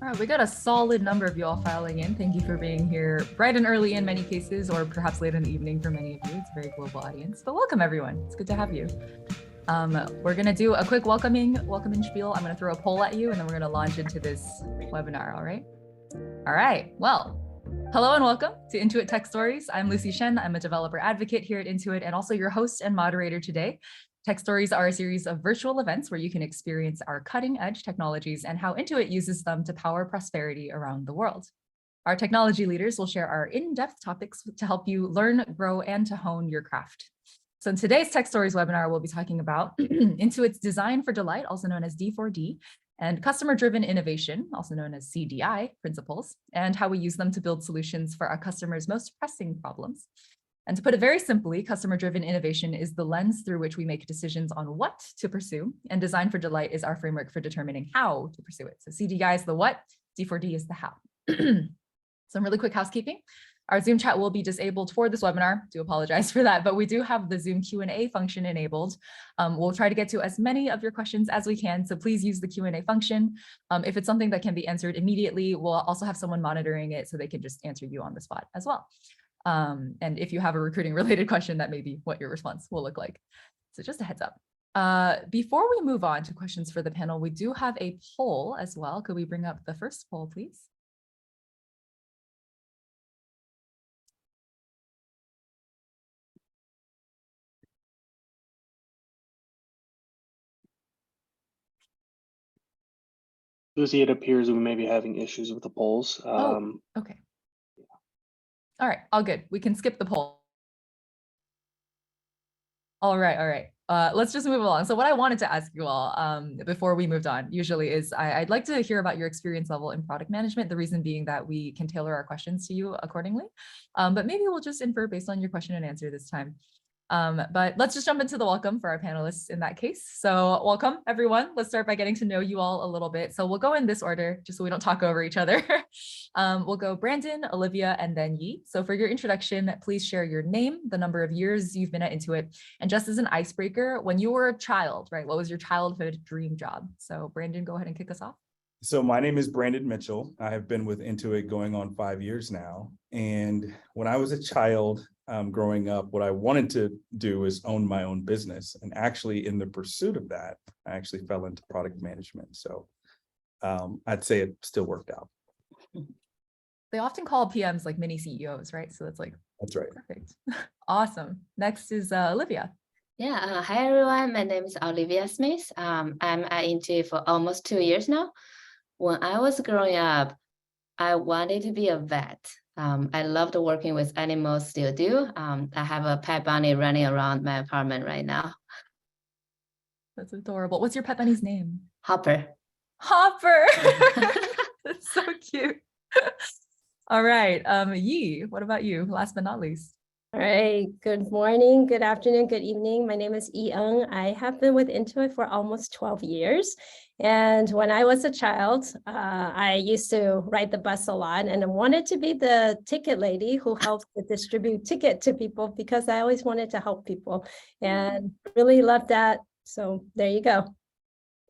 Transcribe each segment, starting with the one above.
All right, we got a solid number of you all filing in. Thank you for being here bright and early in many cases, or perhaps late in the evening for many of you. It's a very global audience, but welcome everyone. It's good to have you. We're gonna do a quick welcoming spiel. I'm gonna throw a poll at you and then we're gonna launch into this webinar, all right? All right, well, hello and welcome to Intuit Tech Stories. I'm Lucy Shen. I'm a developer advocate here at Intuit and also your host and moderator today. Tech Stories are a series of virtual events where you can experience our cutting edge technologies and how Intuit uses them to power prosperity around the world. Our technology leaders will share our in-depth topics to help you learn, grow, and to hone your craft. So in today's Tech Stories webinar, we'll be talking about Intuit's Design for Delight, also known as D4D, and customer-driven innovation, also known as CDI principles, and how we use them to build solutions for our customers' most pressing problems. And to put it very simply, customer-driven innovation is the lens through which we make decisions on what to pursue, and Design for Delight is our framework for determining how to pursue it. So CDI is the what, D4D is the how. Some really quick housekeeping. Our Zoom chat will be disabled for this webinar. Do apologize for that, but we do have the Zoom Q&A function enabled. We'll try to get to as many of your questions as we can, so please use the Q&A function. If it's something that can be answered immediately, we'll also have someone monitoring it so they can just answer you on the spot as well. And if you have a recruiting related question, that may be what your response will look like. So just a heads up. Before we move on to questions for the panel, we do have a poll as well. Could we bring up the first poll, please? Lucy, it appears we may be having issues with the polls. Okay. All right, all good. We can skip the poll. All right. Let's just move along. So what I wanted to ask you all before we moved on usually is I'd like to hear about your experience level in product management, the reason being that we can tailor our questions to you accordingly. But maybe we'll just infer based on your question and answer this time. But let's just jump into the welcome for our panelists in that case. So welcome everyone. Let's start by getting to know you all a little bit. So we'll go in this order just so we don't talk over each other. We'll go Brandon, Olivia, and then Yi. So for your introduction, please share your name, the number of years you've been at Intuit, and just as an icebreaker, when you were a child, right? What was your childhood dream job? So Brandon, go ahead and kick us off. So my name is Brandon Mitchell. I have been with Intuit going on 5 years now. And when I was a child growing up, what I wanted to do is own my own business. And actually in the pursuit of that, I actually fell into product management. So I'd say it still worked out. They often call PMs like mini CEOs, right? So that's like, that's right. Perfect. Awesome. Next is Olivia. Yeah, hi everyone. My name is Olivia Smith. I'm at Intuit for almost 2 years now. When I was growing up, I wanted to be a vet. I loved working with animals, still do. I have a pet bunny running around my apartment right now. That's adorable. What's your pet bunny's name? Hopper. Hopper. That's so cute. All right. Yi, what about you? Last but not least. All right. Good morning, good afternoon, good evening. My name is Yi Eng. I have been with Intuit for almost 12 years. And when I was a child, I used to ride the bus a lot and I wanted to be the ticket lady who helped to distribute ticket to people because I always wanted to help people and really loved that. So there you go.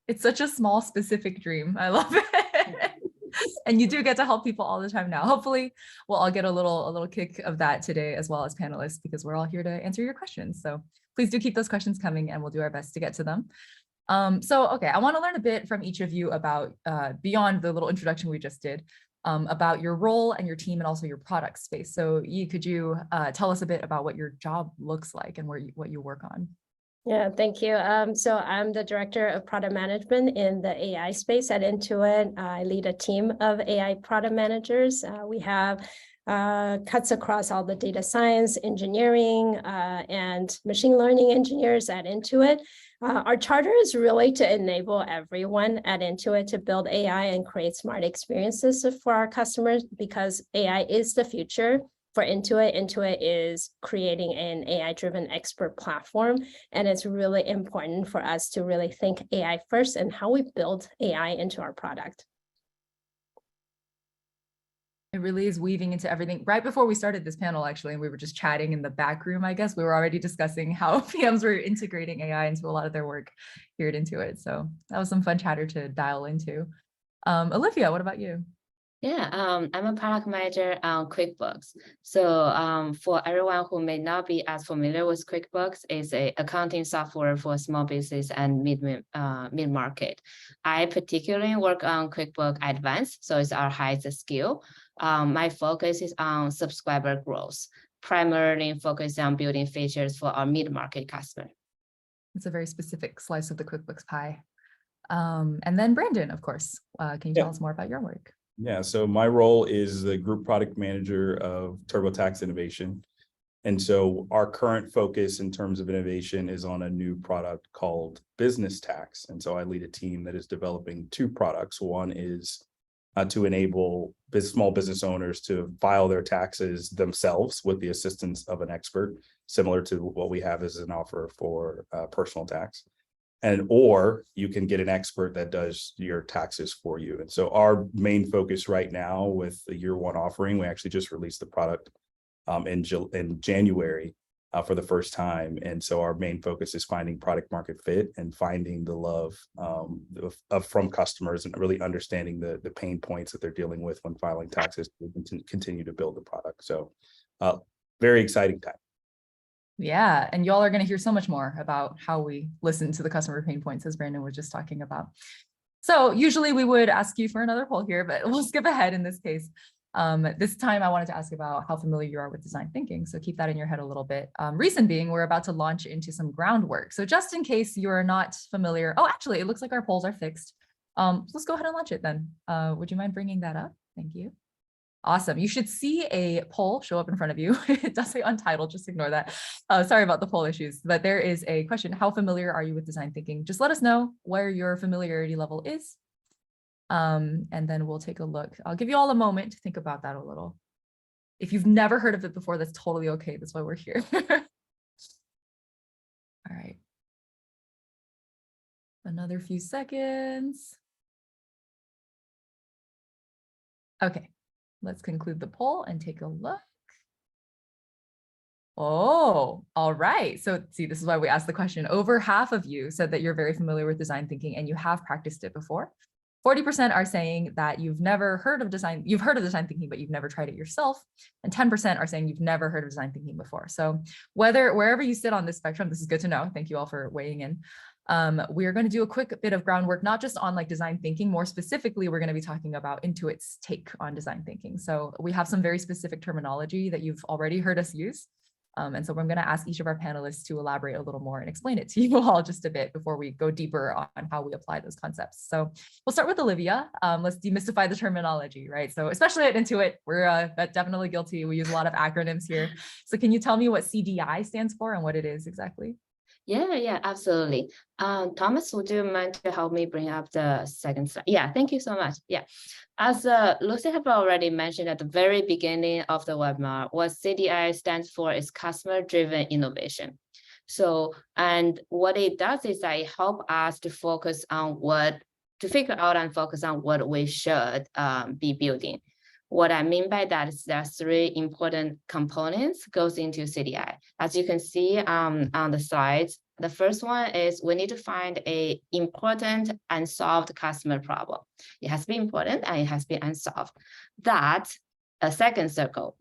It's such a small, specific dream. I love it. And you do get to help people all the time now. Hopefully we'll all get a little kick of that today as well as panelists because we're all here to answer your questions. So please do keep those questions coming and we'll do our best to get to them. Okay, I want to learn a bit from each of you about beyond the little introduction we just did about your role and your team and also your product space. So Yi, could you tell us a bit about what your job looks like and what you work on? Yeah, thank you. So I'm the director of product management in the AI space at Intuit. I lead a team of AI product managers. We have cuts across all the data science, engineering, and machine learning engineers at Intuit. Our charter is really to enable everyone at Intuit to build AI and create smart experiences for our customers because AI is the future. For Intuit, Intuit is creating an AI-driven expert platform, and it's really important for us to really think AI first and how we build AI into our product. It really is weaving into everything. Right before we started this panel, actually, and we were just chatting in the back room, I guess, we were already discussing how PMs were integrating AI into a lot of their work here at Intuit. So that was some fun chatter to dial into. Olivia, what about you? Yeah, I'm a product manager on QuickBooks. So for everyone who may not be as familiar with QuickBooks, it's a accounting software for small business and mid-market. I particularly work on QuickBooks Advanced, so it's our highest skill. My focus is on subscriber growth, primarily focused on building features for our mid-market customer. It's a very specific slice of the QuickBooks pie. And then Brandon, of course, can you tell us more about your work? Yeah, so my role is the group product manager of TurboTax Innovation. And so our current focus in terms of innovation is on a new product called Business Tax. And so I lead a team that is developing two products. One is to enable small business owners to file their taxes themselves with the assistance of an expert, similar to what we have as an offer for personal tax. Or you can get an expert that does your taxes for you. And so our main focus right now with the year one offering, we actually just released the product in January for the first time. And so our main focus is finding product market fit and finding the love from customers and really understanding the pain points that they're dealing with when filing taxes to continue to build the product. So very exciting time. Yeah, and y'all are going to hear so much more about how we listen to the customer pain points, as Brandon was just talking about. So usually we would ask you for another poll here, but we'll skip ahead in this case. This time I wanted to ask about how familiar you are with design thinking. So keep that in your head a little bit. Reason being, we're about to launch into some groundwork. So just in case you are not familiar, oh, actually, it looks like our polls are fixed. So let's go ahead and launch it then. Would you mind bringing that up? Thank you. Awesome. You should see a poll show up in front of you. It does say untitled, just ignore that. Sorry about the poll issues, but there is a question. How familiar are you with design thinking? Just let us know where your familiarity level is. And then we'll take a look. I'll give you all a moment to think about that a little. If you've never heard of it before, that's totally okay. That's why we're here. All right. Another few seconds. Okay. Let's conclude the poll and take a look. Oh, all right. So see, this is why we asked the question. Over half of you said that you're very familiar with design thinking and you have practiced it before. 40% are saying that you've heard of design thinking, but you've never tried it yourself. And 10% are saying you've never heard of design thinking before. So wherever you sit on this spectrum, this is good to know. Thank you all for weighing in. We are going to do a quick bit of groundwork, not just on like design thinking. More specifically, we're going to be talking about Intuit's take on design thinking. So we have some very specific terminology that you've already heard us use. And so I'm going to ask each of our panelists to elaborate a little more and explain it to you all just a bit before we go deeper on how we apply those concepts. So we'll start with Olivia. Let's demystify the terminology, right? So especially at Intuit, we're definitely guilty. We use a lot of acronyms here. So can you tell me what CDI stands for and what it is exactly? Yeah, absolutely. Thomas, would you mind to help me bring up the second slide? Yeah, thank you so much. Yeah, as Lucy have already mentioned at the very beginning of the webinar, what CDI stands for is customer-driven innovation. So, and what it does is it help us to focus on to figure out and focus on what we should be building. What I mean by that is there are three important components goes into CDI. As you can see on the slides, the first one is we need to find an important unsolved customer problem. It has been important and it has been unsolved. That, a second circle,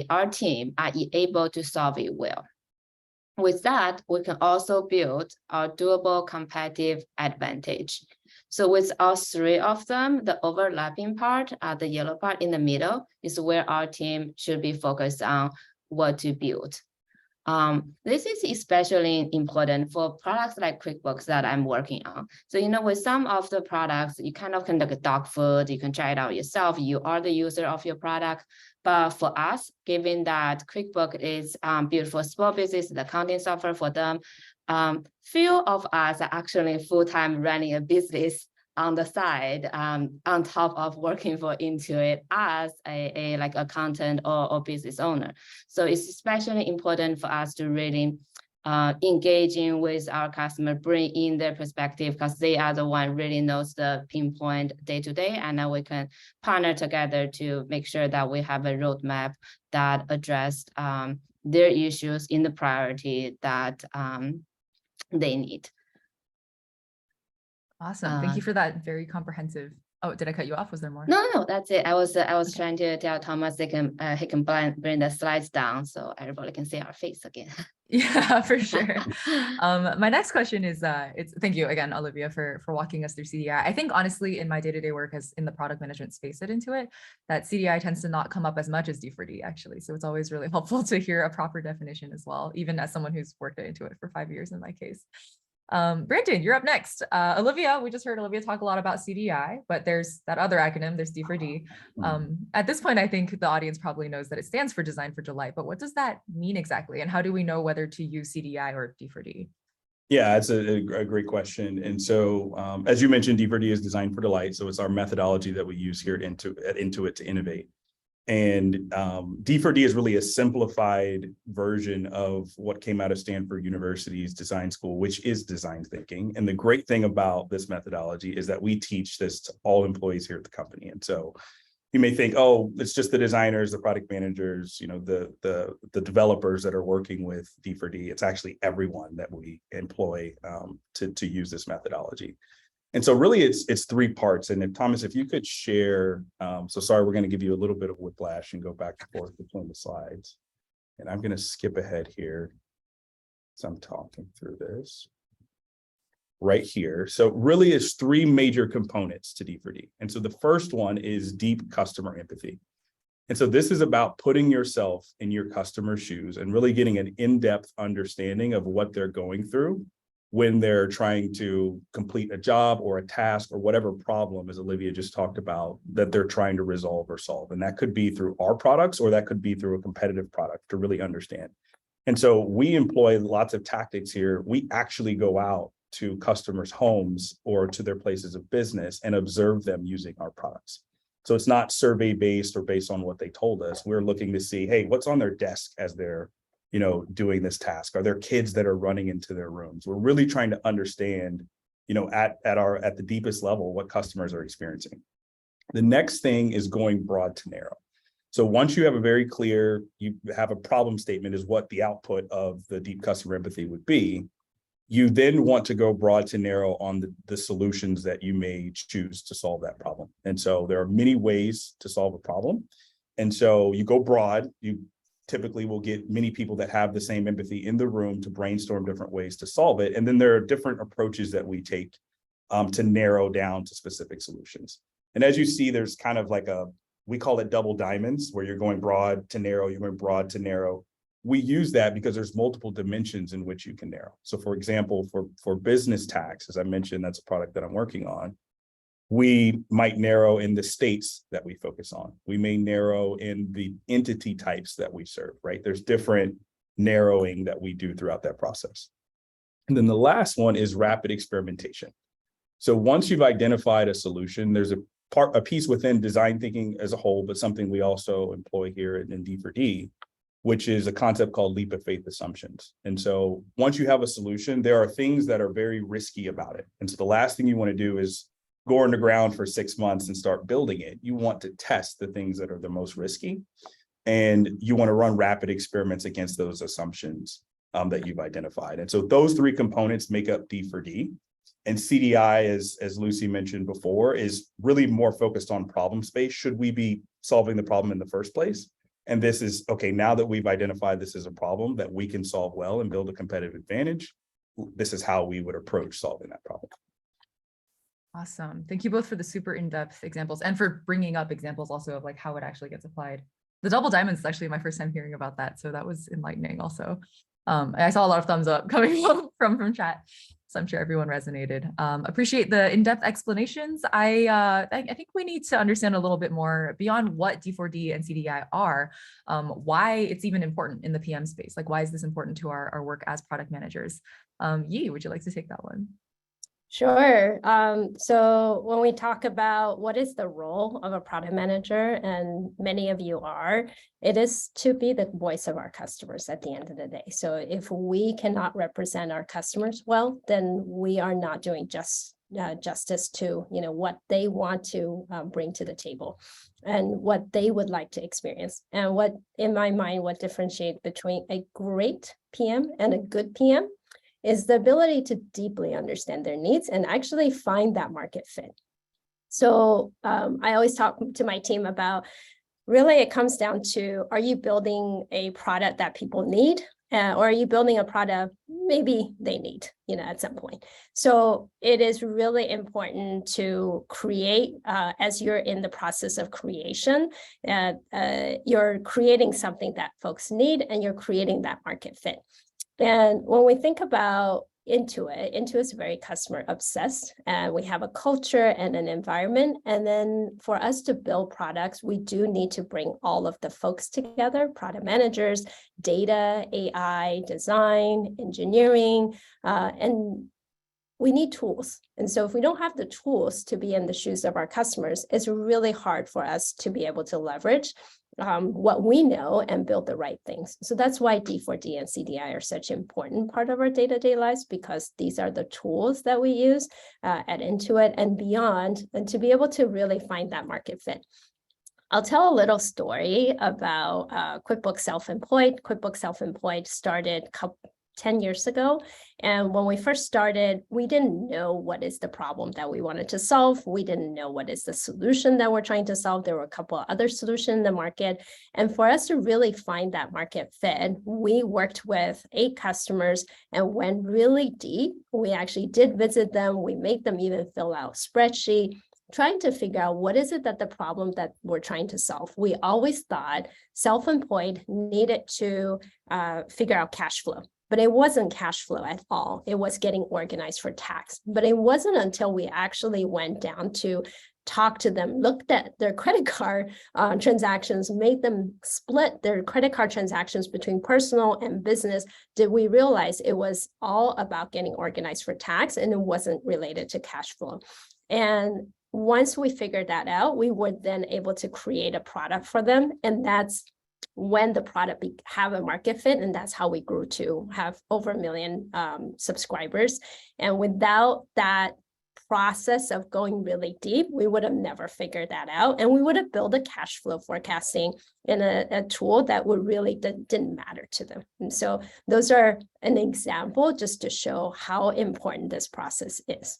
our team are able to solve it well. With that, we can also build our doable competitive advantage. So with all three of them, the overlapping part, the yellow part in the middle, is where our team should be focused on what to build. This is especially important for products like QuickBooks that I'm working on. So, with some of the products, you kind of can like a dog food, you can try it out yourself. You are the user of your product. But for us, given that QuickBooks is built for small business, the accounting software for them, few of us are actually full-time running a business on the side, on top of working for Intuit as a like accountant or business owner. So it's especially important for us to really engaging with our customer, bring in their perspective, because they are the one really knows the pinpoint day to day, and then we can partner together to make sure that we have a roadmap that addressed their issues in the priority that they need. Awesome. Thank you for that very comprehensive Oh, did I cut you off? Was there more? No, that's it. I was trying to tell Thomas he can bring the slides down so everybody can see our face again. Yeah, for sure. My next question is, thank you again, Olivia, for walking us through CDI. I think honestly, in my day-to-day work as in the product management space at Intuit, that CDI tends to not come up as much as D4D actually. So it's always really helpful to hear a proper definition as well, even as someone who's worked at Intuit for 5 years in my case. Brandon, you're up next. Olivia, we just heard Olivia talk a lot about CDI, but there's that other acronym, there's D4D. At this point, I think the audience probably knows that it stands for Design for Delight, but what does that mean exactly? And how do we know whether to use CDI or D4D? Yeah, it's a great question. And so, as you mentioned, D4D is Design for Delight. So it's our methodology that we use here at Intuit to innovate. And D4D is really a simplified version of what came out of Stanford University's design school, which is design thinking. And the great thing about this methodology is that we teach this to all employees here at the company. And so you may think, oh, it's just the designers, the product managers, the developers that are working with D4D. It's actually everyone that we employ to use this methodology. And so really it's 3 parts. And if Thomas, if you could share, so sorry, we're going to give you a little bit of whiplash and go back and forth between the slides. And I'm going to skip ahead here. So I'm talking through this right here. So really it's 3 major components to D4D. And so the first one is deep customer empathy. And so this is about putting yourself in your customer's shoes and really getting an in-depth understanding of what they're going through when they're trying to complete a job or a task or whatever problem, as Olivia just talked about, that they're trying to resolve or solve. And that could be through our products, or that could be through a competitive product to really understand. And so we employ lots of tactics here. We actually go out to customers' homes or to their places of business and observe them using our products. So it's not survey-based or based on what they told us. We're looking to see, hey, what's on their desk as they're doing this task? Are there kids that are running into their rooms? We're really trying to understand, at the deepest level, what customers are experiencing. The next thing is going broad to narrow. So once you have you have a problem statement is what the output of the deep customer empathy would be. You then want to go broad to narrow on the solutions that you may choose to solve that problem. And so there are many ways to solve a problem. And so you go broad, you typically will get many people that have the same empathy in the room to brainstorm different ways to solve it. And then there are different approaches that we take to narrow down to specific solutions. And as you see, there's kind of like we call it double diamonds, where you're going broad to narrow, you're going broad to narrow. We use that because there's multiple dimensions in which you can narrow. So for example, for business tax, as I mentioned, that's a product that I'm working on. We might narrow in the states that we focus on. We may narrow in the entity types that we serve, right? There's different narrowing that we do throughout that process. And then the last one is rapid experimentation. So once you've identified a solution, there's a piece within design thinking as a whole, but something we also employ here in D4D, which is a concept called leap of faith assumptions. And so once you have a solution, there are things that are very risky about it. And so the last thing you want to do is go on the ground for 6 months and start building it. You want to test the things that are the most risky, and you want to run rapid experiments against those assumptions that you've identified. And so those 3 components make up D4D. And CDI, as Lucy mentioned before, is really more focused on problem space. Should we be solving the problem in the first place? And this is, okay, now that we've identified this as a problem that we can solve well and build a competitive advantage, this is how we would approach solving that problem. Awesome. Thank you both for the super in-depth examples and for bringing up examples also of like how it actually gets applied. The double diamonds is actually my first time hearing about that. So that was enlightening also. I saw a lot of thumbs up coming from chat. So I'm sure everyone resonated. Appreciate the in-depth explanations. I think we need to understand a little bit more beyond what D4D and CDI are, why it's even important in the PM space. Like, why is this important to our work as product managers? Yi, would you like to take that one? Sure. So when we talk about what is the role of a product manager, and many of you are, it is to be the voice of our customers at the end of the day. So if we cannot represent our customers well, then we are not doing justice to what they want to bring to the table and what they would like to experience. And what, in my mind, what differentiates between a great PM and a good PM is the ability to deeply understand their needs and actually find that market fit. So I always talk to my team about, really it comes down to, are you building a product that people need? Or are you building a product maybe they need, at some point? So it is really important to create, as you're in the process of creation, you're creating something that folks need, and you're creating that market fit. And when we think about Intuit is very customer obsessed, and we have a culture and an environment. And then for us to build products, we do need to bring all of the folks together: product managers, data, AI, design, engineering, and we need tools. And so if we don't have the tools to be in the shoes of our customers, it's really hard for us to be able to leverage what we know and build the right things. So that's why D4D and CDI are such an important part of our day-to-day lives, because these are the tools that we use at Intuit and beyond, and to be able to really find that market fit. I'll tell a little story about QuickBooks Self-Employed. QuickBooks Self-Employed started 10 years ago. And when we first started, we didn't know what is the problem that we wanted to solve. We didn't know what is the solution that we're trying to solve. There were a couple of other solutions in the market. And for us to really find that market fit, we worked with 8 customers and went really deep. We actually did visit them. We made them even fill out a spreadsheet, trying to figure out what is it that the problem that we're trying to solve. We always thought self-employed needed to figure out cash flow. But it wasn't cash flow at all. It was getting organized for tax. But it wasn't until we actually went down to talk to them, looked at their credit card transactions, made them split their credit card transactions between personal and business, did we realize it was all about getting organized for tax, and it wasn't related to cash flow. And once we figured that out, we were then able to create a product for them. And that's when the product have a market fit, and that's how we grew to have over 1 million subscribers. And without that process of going really deep, we would have never figured that out, and we would have built a cash flow forecasting in a tool that would really didn't matter to them. And so those are an example just to show how important this process is.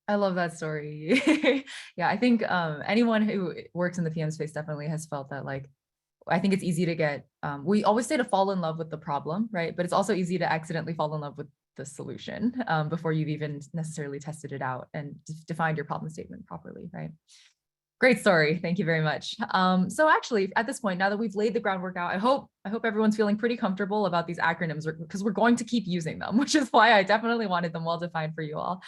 I love that story. Yeah, I think anyone who works in the PM space definitely has felt that, like, I think it's easy to get, we always say to fall in love with the problem, right? But it's also easy to accidentally fall in love with the solution before you've even necessarily tested it out and defined your problem statement properly, right? Great story. Thank you very much. So actually, at this point, now that we've laid the groundwork out, I hope everyone's feeling pretty comfortable about these acronyms, because we're going to keep using them, which is why I definitely wanted them well defined for you all.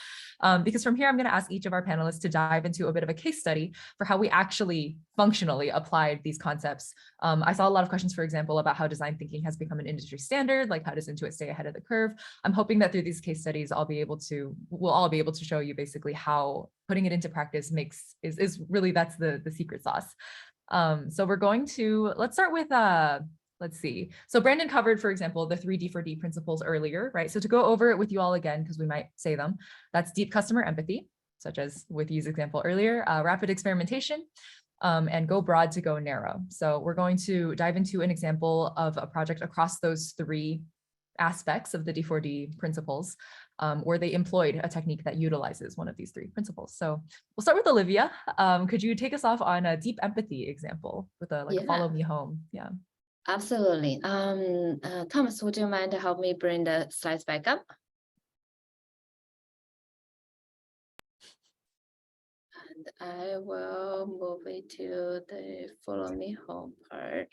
Because from here, I'm going to ask each of our panelists to dive into a bit of a case study for how we actually functionally applied these concepts. I saw a lot of questions, for example, about how design thinking has become an industry standard, like how does Intuit stay ahead of the curve? I'm hoping that through these case studies, we'll all be able to show you basically how putting it into practice is really, that's the secret sauce. So we're going to, let's start with, let's see. So Brandon covered, for example, the 3 D4D principles earlier, right? So to go over it with you all again, because we might say them, that's deep customer empathy, such as with Yi's example earlier, rapid experimentation, and go broad to go narrow. So we're going to dive into an example of a project across those 3 aspects of the D4D principles, where they employed a technique that utilizes one of these 3 principles. So we'll start with Olivia. Could you take us off on a deep empathy example with a follow me home? Yeah. Absolutely. Thomas, would you mind to help me bring the slides back up? And I will move it to the follow me home part.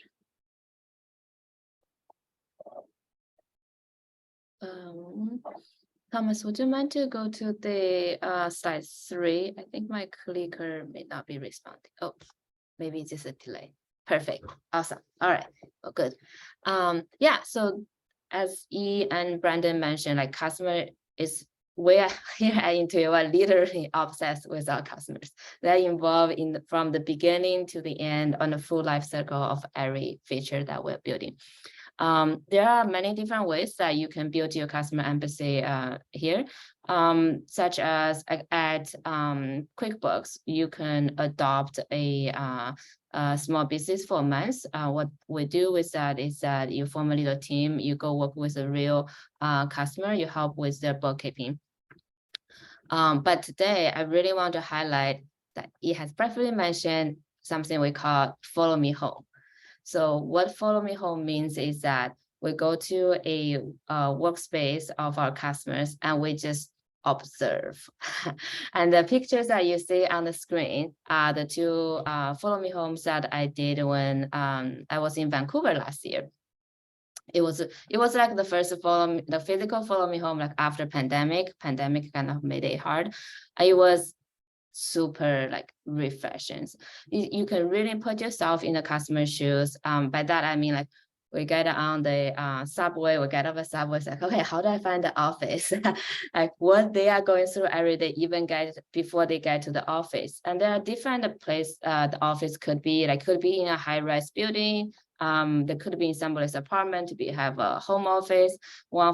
Thomas, would you mind to go to the slide 3? I think my clicker may not be responding. Oh, maybe it's just a delay. Perfect. Awesome. All right. Well, good. Yeah. So as E and Brandon mentioned, like customer is we are here at Intuit, we're literally obsessed with our customers. They're involved from the beginning to the end on the full life cycle of every feature that we're building. There are many different ways that you can build your customer empathy here, such as at QuickBooks, you can adopt a small business for a month. What we do with that is that you formulate a team, you go work with a real customer, you help with their bookkeeping. But today, I really want to highlight that it has briefly mentioned something we call follow me home. So what follow me home means is that we go to a workspace of our customers and we just observe. And the pictures that you see on the screen are the two follow me homes that I did when I was in Vancouver last year. It was like the physical follow me home, like after pandemic kind of made it hard. It was super like refreshing. You can really put yourself in the customer's shoes. By that I mean, like, we get on the subway, we get off the subway, it's like, okay, how do I find the office? Like what they are going through every day, even before they get to the office. And there are different places the office could be in a high-rise building. There could be in somebody's apartment to have a home office. One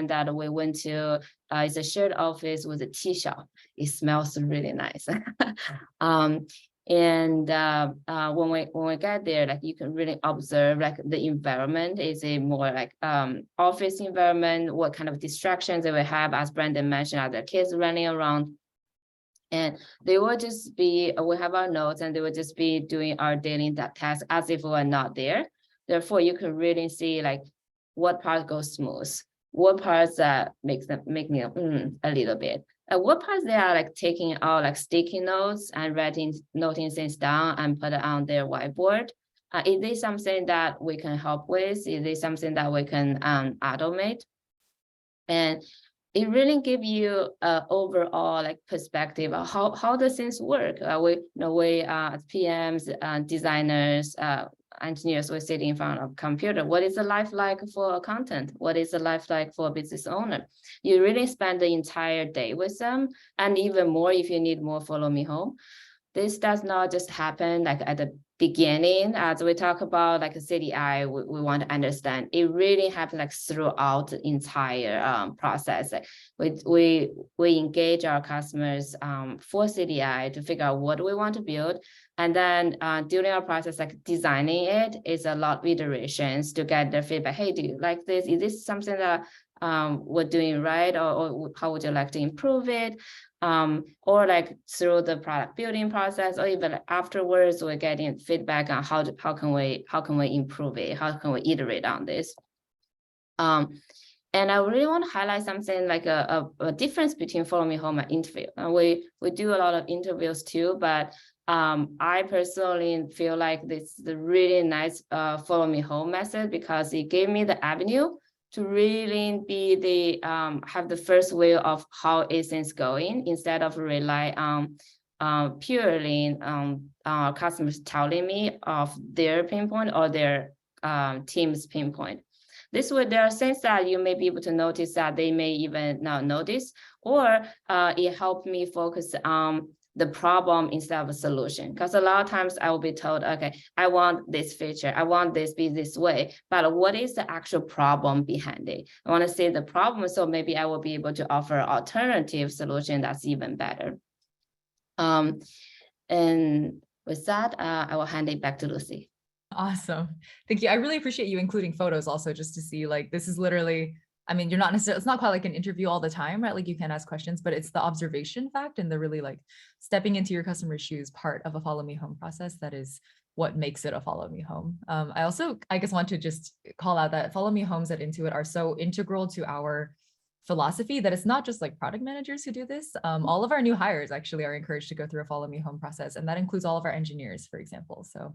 that we went to is a shared office with a tea shop. It smells really nice. And when we get there, like you can really observe like the environment is a more like office environment, what kind of distractions they will have, as Brandon mentioned, are the kids running around. And they will just be, we have our notes and they will just be doing our daily tasks as if we were not there. Therefore, you can really see like what part goes smooth, what parts make me a little bit. What parts they are like taking out like sticky notes and noting things down and put it on their whiteboard. Is this something that we can help with? Is this something that we can automate? And it really gives you an overall like perspective of how the things work. We as PMs, designers, engineers, we sit in front of a computer. What is the life like for a content? What is the life like for a business owner? You really spend the entire day with them, and even more if you need more follow me home. This does not just happen like at the beginning, as we talk about like a CDI, we want to understand it really happens like throughout the entire process. We engage our customers for CDI to figure out what we want to build. And then during our process, like designing it is a lot of iterations to get their feedback. Hey, do you like this? Is this something that we're doing right? Or how would you like to improve it? Or like through the product building process, or even afterwards, we're getting feedback on how can we improve it? How can we iterate on this? And I really want to highlight something like a difference between follow me home and interview. And we do a lot of interviews too, but I personally feel like this is a really nice follow me home method because it gave me the avenue to really be have the first view of how is things going, instead of rely on purely our customers telling me of their pinpoint or their team's pinpoint. This way, there are things that you may be able to notice that they may even not notice, or it helped me focus on the problem instead of a solution. Because a lot of times I will be told, okay, I want this feature, I want this be this way, but what is the actual problem behind it? I want to see the problem, so maybe I will be able to offer alternative solution that's even better. And with that, I will hand it back to Lucy. Awesome. Thank you. I really appreciate you including photos also, just to see like, this is literally, I mean, you're not necessarily, it's not quite like an interview all the time, right? Like you can ask questions, but it's the observation fact and the really like stepping into your customer's shoes part of a follow me home process. That is what makes it a follow me home. I also, I guess, want to just call out that follow me homes at Intuit are so integral to our philosophy that it's not just like product managers who do this. All of our new hires actually are encouraged to go through a follow me home process. And that includes all of our engineers, for example. So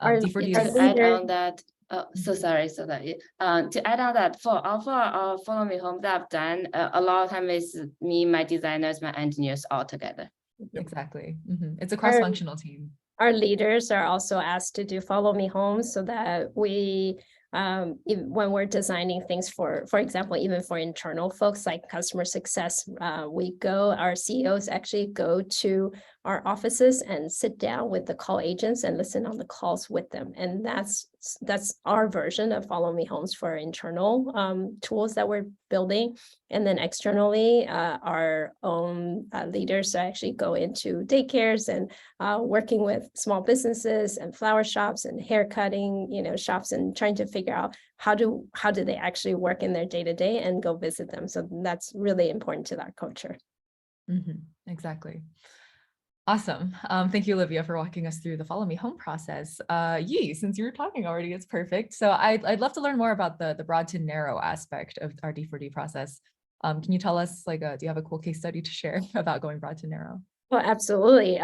D4D to add on that, to add on that, for our follow me home that I've done, a lot of time is me, my designers, my engineers all together. Exactly. It's a cross-functional team. Our leaders are also asked to do follow me home so that we when we're designing things for example, even for internal folks like customer success, our CEOs actually go to our offices and sit down with the call agents and listen on the calls with them. And that's our version of follow me homes for internal tools that we're building. And then externally, our own leaders actually go into daycares and working with small businesses and flower shops and hair cutting, shops, and trying to figure out how do they actually work in their day-to-day and go visit them. So that's really important to that culture. Exactly. Awesome. Thank you, Olivia, for walking us through the Follow Me Home process. Yi, since you were talking already, it's perfect. So I'd love to learn more about the broad to narrow aspect of our D4D process. Can you tell us, like, do you have a cool case study to share about going broad to narrow? Well, absolutely.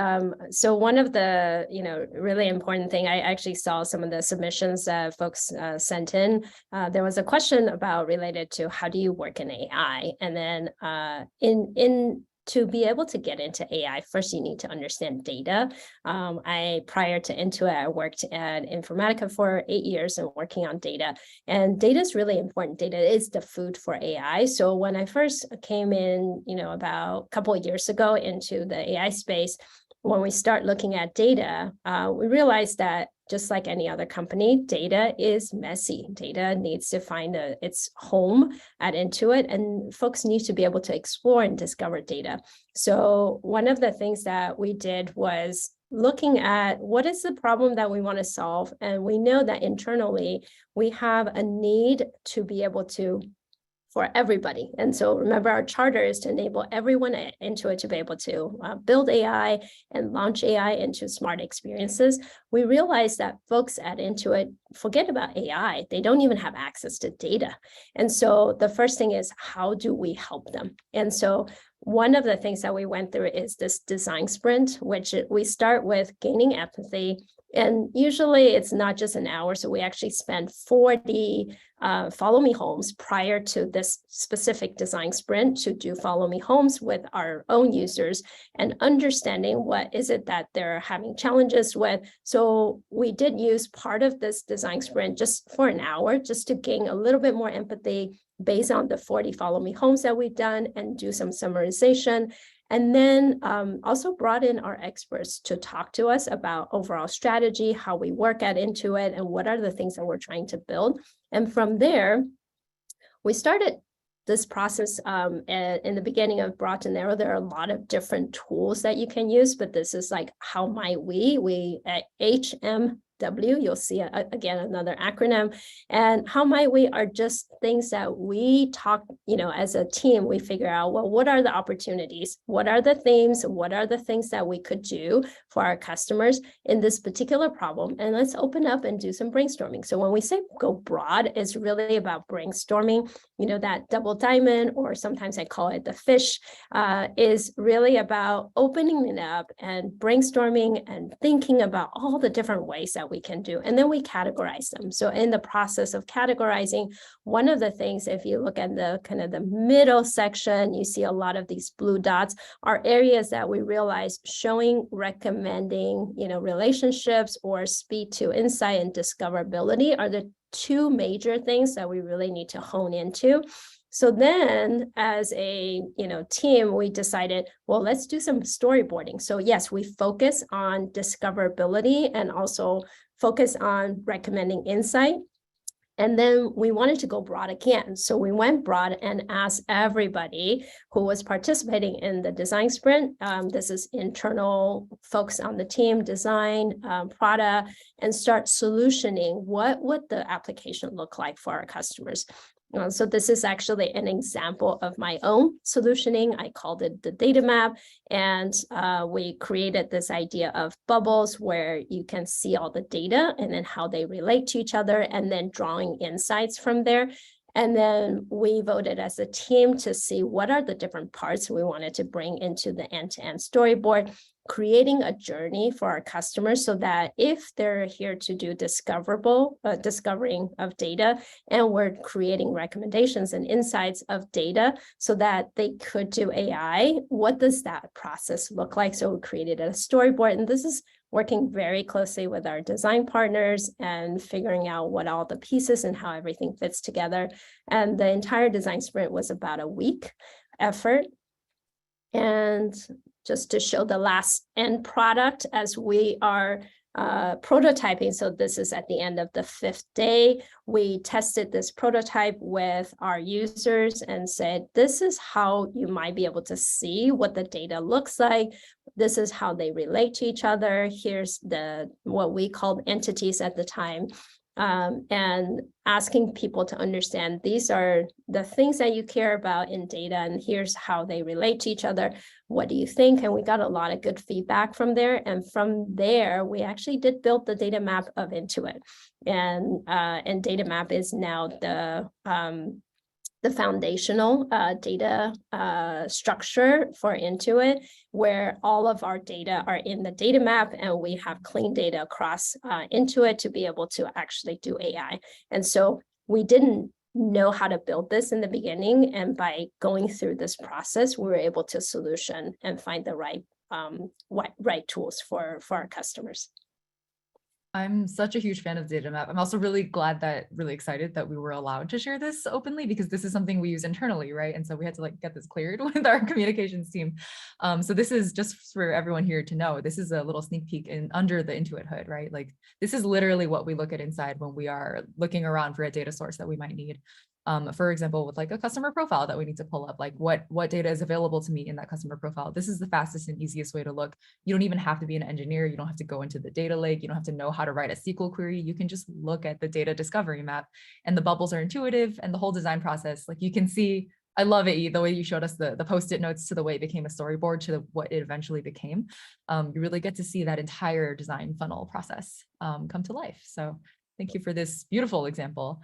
So one of the, really important thing, I actually saw some of the submissions that folks sent in. There was a question about related to how do you work in AI, and then to be able to get into AI, first you need to understand data. Prior to Intuit, I worked at Informatica for 8 years and working on data. And data is really important. Data is the food for AI. So when I first came in, about a couple of years ago into the AI space, when we start looking at data, we realized that just like any other company, data is messy. Data needs to find its home at Intuit, and folks need to be able to explore and discover data. So one of the things that we did was looking at what is the problem that we want to solve. And we know that internally, we have a need to be able to for everybody. And so remember, our charter is to enable everyone at Intuit to be able to build AI and launch AI into smart experiences. We realized that folks at Intuit forget about AI. They don't even have access to data. And so the first thing is, how do we help them? And so one of the things that we went through is this design sprint, which we start with gaining empathy. And usually it's not just an hour. So we actually spend 40 Follow Me Homes prior to this specific design sprint to do Follow Me Homes with our own users and understanding what is it that they're having challenges with. So we did use part of this design sprint just for an hour, just to gain a little bit more empathy based on the 40 Follow Me Homes that we've done and do some summarization. And then also brought in our experts to talk to us about overall strategy, how we work at Intuit, and what are the things that we're trying to build. And from there, we started this process in the beginning of broad to narrow. There are a lot of different tools that you can use, but this is like, how might we at HMW, you'll see again another acronym, and how might we are just things that we talk, as a team, we figure out, well, what are the opportunities? What are the themes? What are the things that we could do for our customers in this particular problem? And let's open up and do some brainstorming. So when we say go broad, it's really about brainstorming. That double diamond, or sometimes I call it the fish, is really about opening it up and brainstorming and thinking about all the different ways that we can do. And then we categorize them. So in the process of categorizing, one of the things, if you look at the kind of the middle section, you see a lot of these blue dots are areas that we realize showing, recommending, relationships or speed to insight and discoverability are the two major things that we really need to hone into. So then as a team, we decided, well, let's do some storyboarding. So yes, we focus on discoverability and also focus on recommending insight. And then we wanted to go broad again. So we went broad and asked everybody who was participating in the design sprint. This is internal folks on the team, design, product, and start solutioning what would the application look like for our customers. So this is actually an example of my own solutioning. I called it the data map, and we created this idea of bubbles where you can see all the data and then how they relate to each other, and then drawing insights from there. And then we voted as a team to see what are the different parts we wanted to bring into the end-to-end storyboard, creating a journey for our customers so that if they're here to do discovering of data, and we're creating recommendations and insights of data so that they could do AI, what does that process look like? So we created a storyboard, and this is working very closely with our design partners and figuring out what all the pieces and how everything fits together. And the entire design sprint was about a week effort. And just to show the last end product as we are prototyping. So this is at the end of the 5th day. We tested this prototype with our users and said, this is how you might be able to see what the data looks like. This is how they relate to each other. Here's what we called entities at the time. and asking people to understand these are the things that you care about in data, and here's how they relate to each other. What do you think? And we got a lot of good feedback from there. And from there, we actually did build the data map of Intuit. And data map is now the foundational data structure for Intuit, where all of our data are in the data map, and we have clean data across Intuit to be able to actually do AI. And so we didn't know how to build this in the beginning, and by going through this process, we were able to solution and find the right tools for our customers. I'm such a huge fan of data map. I'm also really excited that we were allowed to share this openly, because this is something we use internally, right? And so we had to like get this cleared with our communications team. So this is just for everyone here to know, this is a little sneak peek under the Intuit hood, right? Like this is literally what we look at inside when we are looking around for a data source that we might need. For example, with like a customer profile that we need to pull up, like what data is available to me in that customer profile. This is the fastest and easiest way to look. You don't even have to be an engineer. You don't have to go into the data lake. You don't have to know how to write a SQL query. You can just look at the data discovery map, and the bubbles are intuitive, and the whole design process, like you can see, I love it, the way you showed us the Post-it notes to the way it became a storyboard to what it eventually became. You really get to see that entire design funnel process come to life. So thank you for this beautiful example.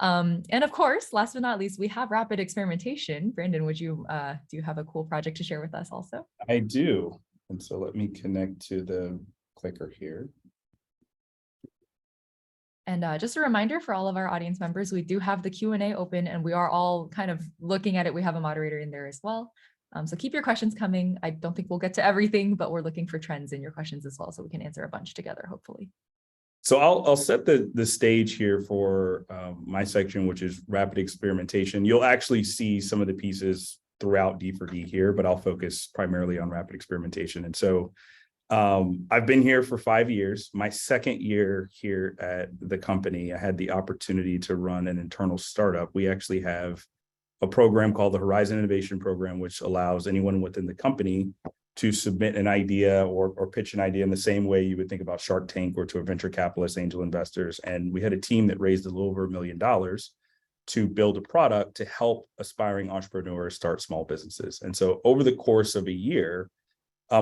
And of course, last but not least, we have rapid experimentation. Brandon, do you have a cool project to share with us also? I do. And so let me connect to the clicker here. And just a reminder for all of our audience members, we do have the Q&A open, and we are all kind of looking at it. We have a moderator in there as well. So keep your questions coming. I don't think we'll get to everything, but we're looking for trends in your questions as well, so we can answer a bunch together, hopefully. So I'll set the stage here for my section, which is rapid experimentation. You'll actually see some of the pieces throughout D4D here, but I'll focus primarily on rapid experimentation. And so I've been here for 5 years. My second year here at the company, I had the opportunity to run an internal startup. We actually have a program called the Horizon Innovation Program, which allows anyone within the company to submit an idea or pitch an idea in the same way you would think about Shark Tank or to a venture capitalist, angel investors. And we had a team that raised a little over $1 million to build a product to help aspiring entrepreneurs start small businesses. And so over the course of a year,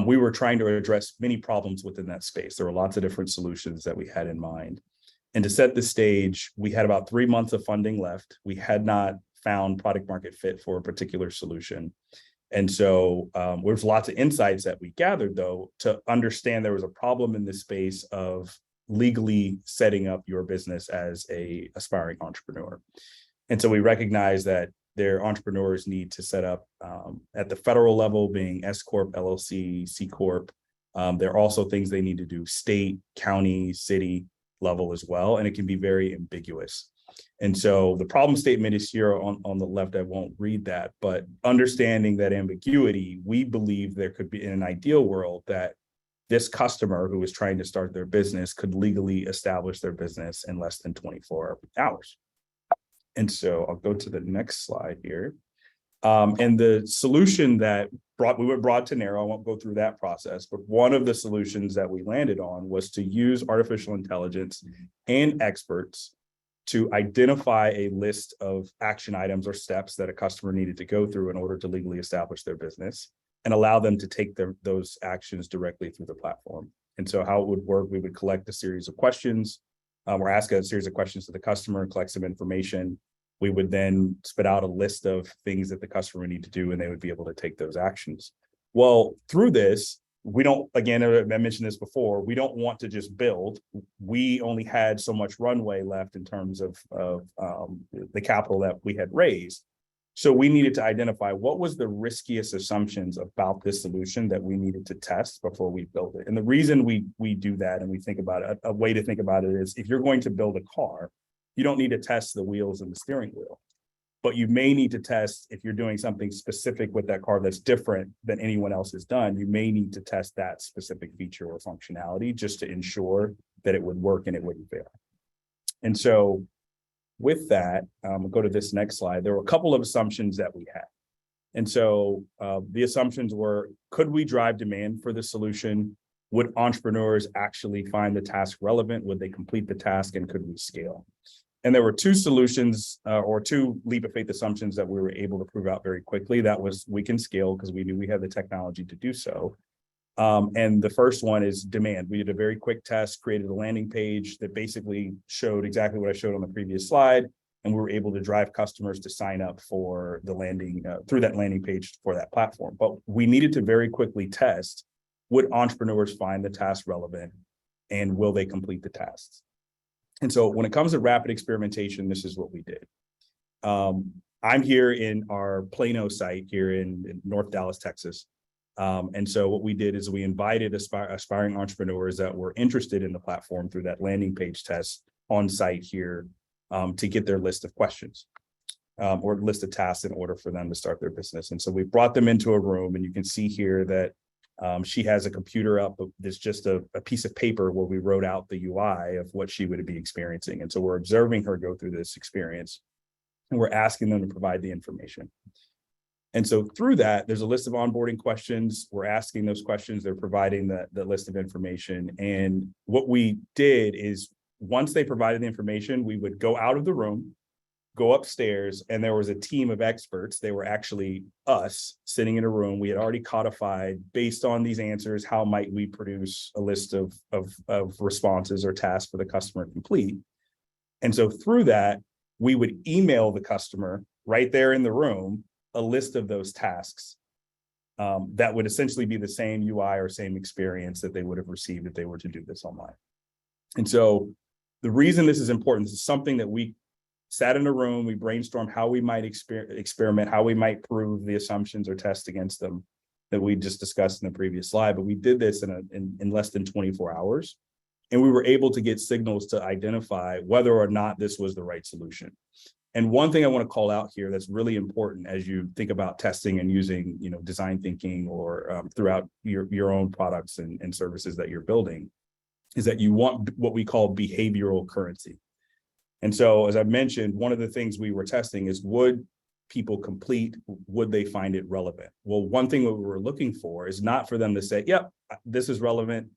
we were trying to address many problems within that space. There were lots of different solutions that we had in mind. And to set the stage, we had about 3 months of funding left. We had not found product market fit for a particular solution. And so there's lots of insights that we gathered, though, to understand there was a problem in this space of legally setting up your business as a aspiring entrepreneur. And so we recognize that their entrepreneurs need to set up at the federal level, being S Corp, LLC, C Corp. There are also things they need to do state, county, city level as well, and it can be very ambiguous. And so the problem statement is here on the left. I won't read that, but understanding that ambiguity, we believe there could be, in an ideal world, that this customer who is trying to start their business could legally establish their business in less than 24 hours. And so I'll go to the next slide here. And the solution that we were brought to narrow, I won't go through that process, but one of the solutions that we landed on was to use artificial intelligence and experts to identify a list of action items or steps that a customer needed to go through in order to legally establish their business and allow them to take those actions directly through the platform. And so how it would work, we would collect a series of questions, or ask a series of questions to the customer, collect some information. We would then spit out a list of things that the customer would need to do, and they would be able to take those actions. Well, through this, we don't, again, I mentioned this before, we don't want to just build. We only had so much runway left in terms of the capital that we had raised. So we needed to identify what was the riskiest assumptions about this solution that we needed to test before we built it. And the reason we do that, and we think about it, a way to think about it is, if you're going to build a car, you don't need to test the wheels and the steering wheel. But you may need to test, if you're doing something specific with that car that's different than anyone else has done, you may need to test that specific feature or functionality just to ensure that it would work and it wouldn't fail. And so with that, we'll go to this next slide. There were a couple of assumptions that we had. And so the assumptions were, could we drive demand for the solution? would entrepreneurs actually find the task relevant? Would they complete the task, and could we scale? And there were two solutions or two leap of faith assumptions that we were able to prove out very quickly. That was, we can scale because we knew we had the technology to do so. And the first one is demand. We did a very quick test, created a landing page that basically showed exactly what I showed on the previous slide. And we were able to drive customers to sign up for the landing through that landing page for that platform. But we needed to very quickly test, would entrepreneurs find the task relevant, and will they complete the tasks? And so when it comes to rapid experimentation, this is what we did. I'm here in our Plano site here in North Dallas, Texas. And so what we did is we invited aspiring entrepreneurs that were interested in the platform through that landing page test on site here to get their list of questions or list of tasks in order for them to start their business. And so we brought them into a room, and you can see here that she has a computer up. There's just a piece of paper where we wrote out the UI of what she would be experiencing. And so we're observing her go through this experience, and we're asking them to provide the information. And so through that, there's a list of onboarding questions. We're asking those questions. They're providing the list of information. And what we did is, once they provided the information, we would go out of the room, go upstairs, and there was a team of experts. They were actually us sitting in a room. We had already codified, based on these answers, how might we produce a list of responses or tasks for the customer to complete. And so through that, we would email the customer right there in the room a list of those tasks that would essentially be the same UI or same experience that they would have received if they were to do this online. And so the reason this is important, this is something that we sat in a room, we brainstormed how we might experiment, how we might prove the assumptions or test against them that we just discussed in the previous slide. But we did this in less than 24 hours. And we were able to get signals to identify whether or not this was the right solution. And one thing I want to call out here that's really important as you think about testing and using, design thinking or throughout your own products and services that you're building, is that you want what we call behavioral currency. And so, as I mentioned, one of the things we were testing is, would people complete, would they find it relevant? Well, one thing that we were looking for is not for them to say, yep, this is relevant,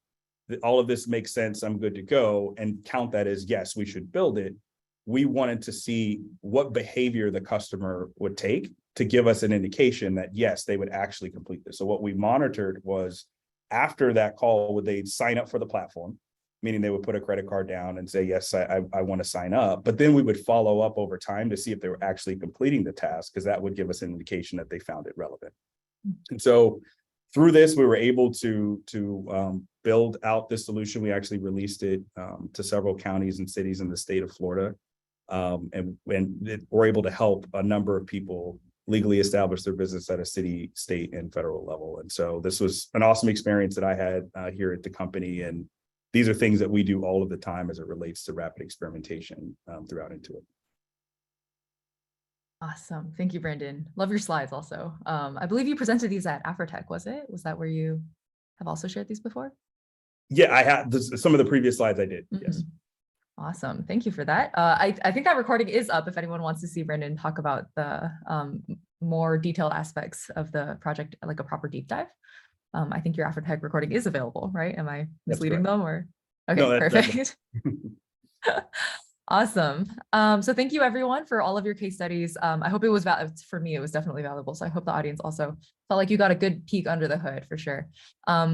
all of this makes sense, I'm good to go, and count that as, yes, we should build it. We wanted to see what behavior the customer would take to give us an indication that, yes, they would actually complete this. So what we monitored was, after that call, would they sign up for the platform? Meaning they would put a credit card down and say, yes, I want to sign up. But then we would follow up over time to see if they were actually completing the task, because that would give us an indication that they found it relevant. And so through this, we were able to build out this solution. We actually released it to several counties and cities in the state of Florida. And we're able to help a number of people legally establish their business at a city, state, and federal level. And so this was an awesome experience that I had here at the company. And these are things that we do all of the time as it relates to rapid experimentation throughout Intuit. Awesome. Thank you, Brandon. Love your slides also. I believe you presented these at Afrotech, was it? Was that where you have also shared these before? Yeah, I had some of the previous slides I did, yes. Awesome. Thank you for that. I think that recording is up if anyone wants to see Brandon talk about the more detailed aspects of the project, like a proper deep dive. I think your Afrotech recording is available, right? Am I misleading them or? Okay, no, perfect. Awesome. So thank you everyone for all of your case studies. I hope it was valuable. For me, it was definitely valuable. So I hope the audience also felt like you got a good peek under the hood for sure.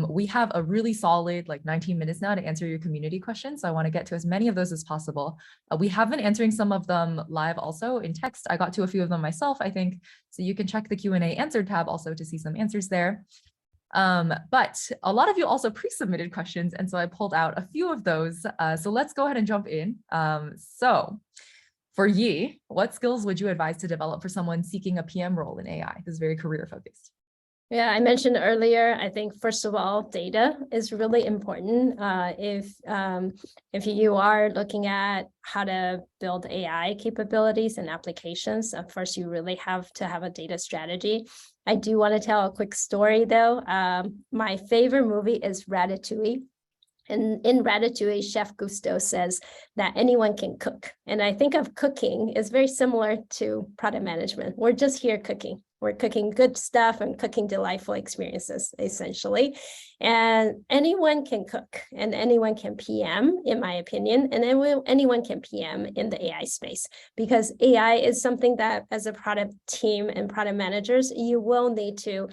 We have a really solid 19 minutes now to answer your community questions. So I want to get to as many of those as possible. We have been answering some of them live also in text. I got to a few of them myself, I think. So you can check the Q&A answer tab also to see some answers there. But a lot of you also pre-submitted questions, and so I pulled out a few of those. So let's go ahead and jump in. So for Yi, what skills would you advise to develop for someone seeking a PM role in AI? This is very career focused. Yeah, I mentioned earlier, I think, first of all, data is really important. If you are looking at how to build AI capabilities and applications, first, you really have to have a data strategy. I do want to tell a quick story, though. My favorite movie is Ratatouille. And in Ratatouille, Chef Gusteau says that anyone can cook. And I think of cooking is very similar to product management. We're just here cooking. We're cooking good stuff and cooking delightful experiences, essentially. And anyone can cook and anyone can PM, in my opinion, and anyone can PM in the AI space, because AI is something that as a product team and product managers, you will need to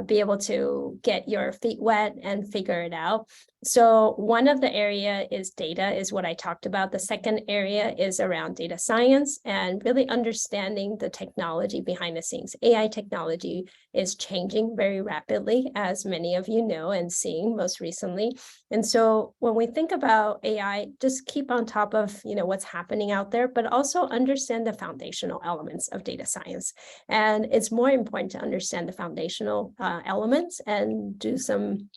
be able to get your feet wet and figure it out. So one of the area is data, is what I talked about. The second area is around data science and really understanding the technology behind the scenes. AI technology is changing very rapidly, as many of you know and seeing most recently. And so when we think about AI, just keep on top of what's happening out there, but also understand the foundational elements of data science. And it's more important to understand the foundational elements and do some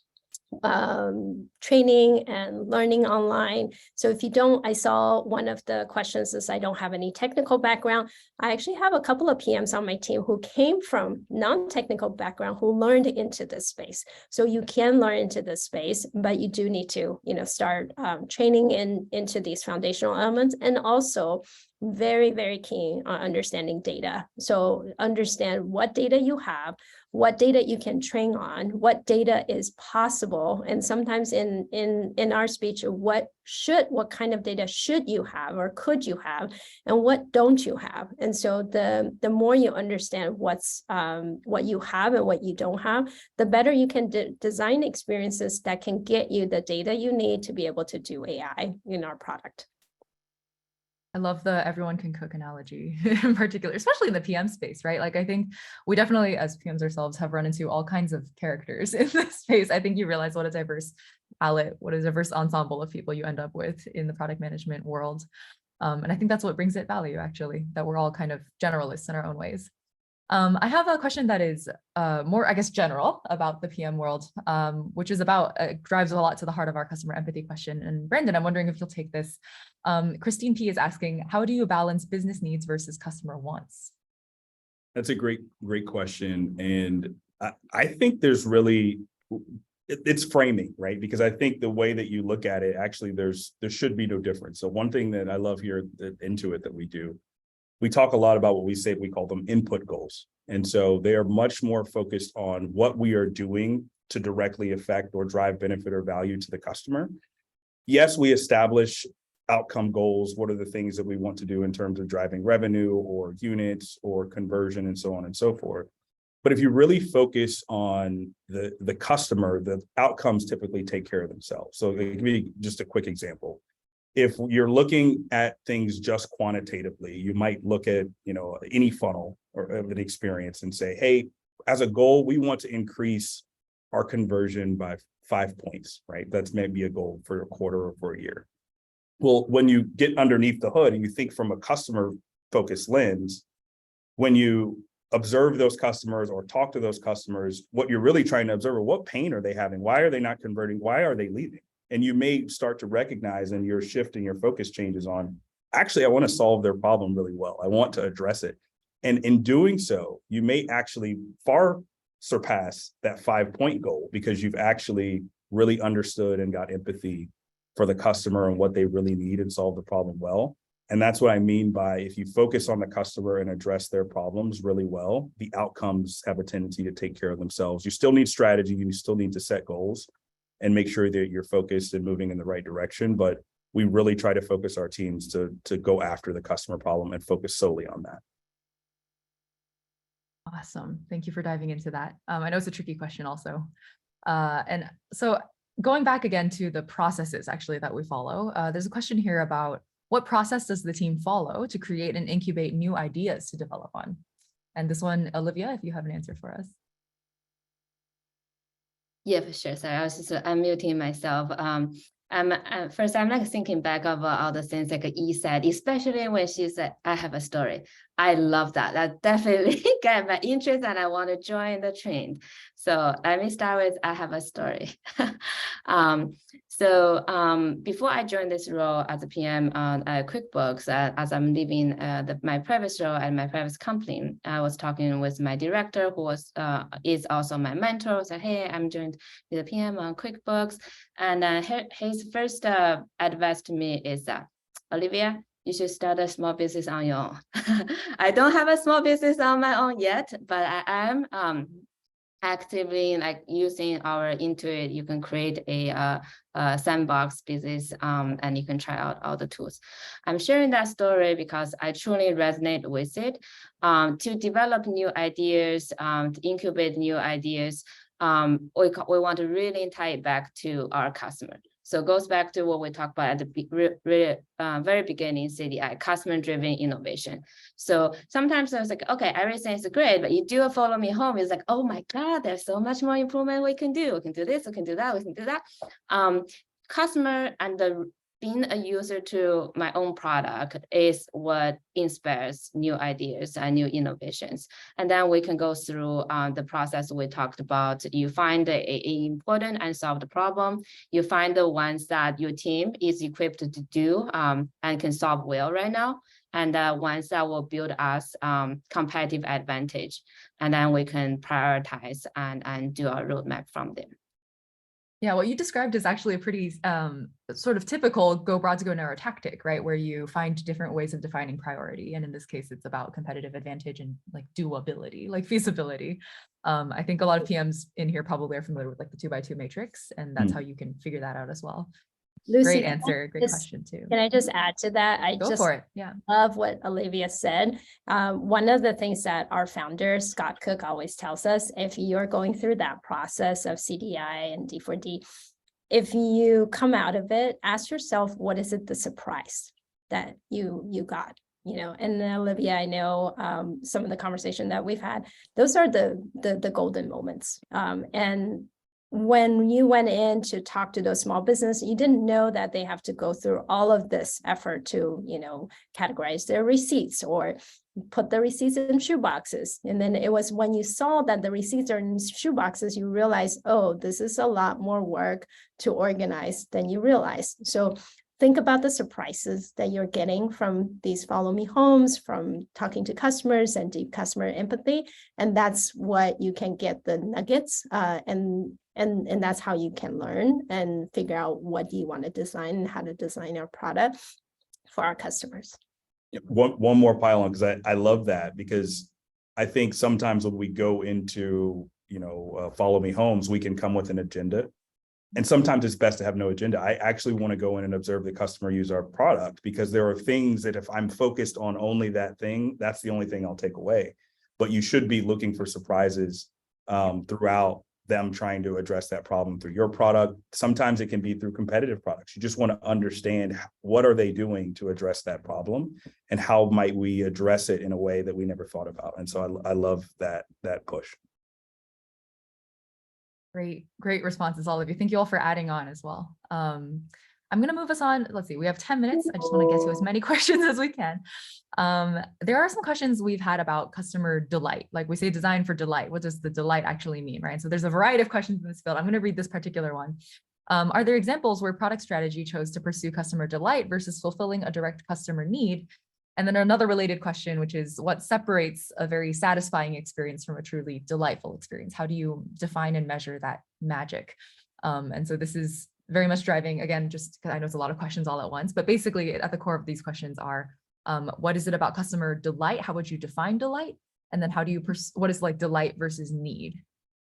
training and learning online. So if you don't, I saw one of the questions is I don't have any technical background. I actually have a couple of PMs on my team who came from non-technical background who learned into this space. So you can learn into this space, but you do need to, start training into these foundational elements, and also very, very keen on understanding data. So understand what data you have, what data you can train on, what data is possible. And sometimes in our speech, what kind of data should you have or could you have, and what don't you have? And so the more you understand what you have and what you don't have, the better you can design experiences that can get you the data you need to be able to do AI in our product. I love the everyone can cook analogy in particular, especially in the PM space, right? Like, I think we definitely, as PMs ourselves, have run into all kinds of characters in this space. I think you realize what a diverse palette, what a diverse ensemble of people you end up with in the product management world. And I think that's what brings it value, actually, that we're all kind of generalists in our own ways. I have a question that is more, I guess, general about the PM world, which is about, drives a lot to the heart of our customer empathy question. And Brandon, I'm wondering if you'll take this. Christine P is asking, how do you balance business needs versus customer wants? That's a great question. And I think there's really, it's framing, right? Because I think the way that you look at it, actually, there should be no difference. So one thing that I love here at Intuit that we do, we talk a lot about what we call them input goals. And so they are much more focused on what we are doing to directly affect or drive benefit or value to the customer. Yes, we establish outcome goals. What are the things that we want to do in terms of driving revenue or units or conversion and so on and so forth. But if you really focus on the customer, the outcomes typically take care of themselves. So it can be just a quick example. If you're looking at things just quantitatively, you might look at, any funnel or of an experience and say, hey, as a goal, we want to increase our conversion by 5 points, right? That's maybe a goal for a quarter or for a year. Well, when you get underneath the hood and you think from a customer focused lens, when you observe those customers or talk to those customers, what you're really trying to observe, what pain are they having? Why are they not converting? Why are they leaving? And you may start to recognize, and your shift and your focus changes on, actually, I want to solve their problem really well. I want to address it. And in doing so, you may actually far surpass that 5-point goal because you've actually really understood and got empathy for the customer and what they really need and solve the problem well. And that's what I mean by, if you focus on the customer and address their problems really well, the outcomes have a tendency to take care of themselves. You still need strategy, you still need to set goals and make sure that you're focused and moving in the right direction. But we really try to focus our teams to go after the customer problem and focus solely on that. Awesome. Thank you for diving into that. I know it's a tricky question also. And so going back again to the processes actually that we follow, there's a question here about what process does the team follow to create and incubate new ideas to develop on? And this one, Olivia, if you have an answer for us. Yeah, for sure. Sorry, I was just unmuting myself. First, I'm like thinking back of all the things like E said, especially when she said, I have a story. I love that. That definitely got my interest and I want to join the trend. So let me start with, I have a story. Before I joined this role as a PM on QuickBooks, as I'm leaving my previous role at my previous company, I was talking with my director, who is also my mentor. Said, hey, I'm joined with a PM on QuickBooks. And his first advice to me is that, Olivia, you should start a small business on your own. I don't have a small business on my own yet, but I am actively like using our Intuit. You can create a sandbox business and you can try out all the tools. I'm sharing that story because I truly resonate with it. To develop new ideas, to incubate new ideas, we want to really tie it back to our customer. So it goes back to what we talked about at the very beginning, CDI, customer-driven innovation. So sometimes I was like, okay, everything is great, but you do a follow me home. It's like, oh my God, there's so much more improvement we can do. We can do this, we can do that, we can do that. Customer and being a user to my own product is what inspires new ideas and new innovations. And then we can go through the process we talked about. You find an important and solve the problem. You find the ones that your team is equipped to do and can solve well right now. And the ones that will build us competitive advantage. And then we can prioritize and do our roadmap from there. Yeah, what you described is actually a pretty sort of typical go broad to go narrow tactic, right? Where you find different ways of defining priority. And in this case, it's about competitive advantage and like doability, like feasibility. I think a lot of PMs in here probably are familiar with like the 2x2 matrix, and that's how you can figure that out as well. Lucy, great answer, great question too. Can I just add to that? I Go for it. Yeah. Love what Olivia said. One of the things that our founder, Scott Cook, always tells us, if you're going through that process of CDI and D4D, if you come out of it, ask yourself, what is it the surprise that you got? You know, and Olivia, I know some of the conversation that we've had, those are the golden moments. And when you went in to talk to those small business, you didn't know that they have to go through all of this effort to, you know, categorize their receipts or put the receipts in shoe boxes. And then it was when you saw that the receipts are in shoe boxes, you realize, oh, this is a lot more work to organize than you realize. So think about the surprises that you're getting from these follow me homes, from talking to customers and deep customer empathy. And that's what you can get the nuggets and that's how you can learn and figure out what do you want to design and how to design our product for our customers. One more pile on, because I love that, because I think sometimes when we go into, you know, follow me homes, we can come with an agenda. And sometimes it's best to have no agenda. I actually want to go in and observe the customer use our product, because there are things that if I'm focused on only that thing, that's the only thing I'll take away. But you should be looking for surprises throughout them trying to address that problem through your product. Sometimes it can be through competitive products. You just want to understand what are they doing to address that problem and how might we address it in a way that we never thought about. And so I love that push. Great responses, all of you. Thank you all for adding on as well. I'm going to move us on. Let's see, we have 10 minutes. I just want to get to as many questions as we can. There are some questions we've had about customer delight. Like we say design for delight. What does the delight actually mean, right? So there's a variety of questions in this field. I'm going to read this particular one. Are there examples where product strategy chose to pursue customer delight versus fulfilling a direct customer need? And then another related question, which is what separates a very satisfying experience from a truly delightful experience? How do you define and measure that magic? And so this is very much driving, again, just because I know it's a lot of questions all at once, but basically at the core of these questions are, what is it about customer delight? How would you define delight? And then how do you, what is like delight versus need?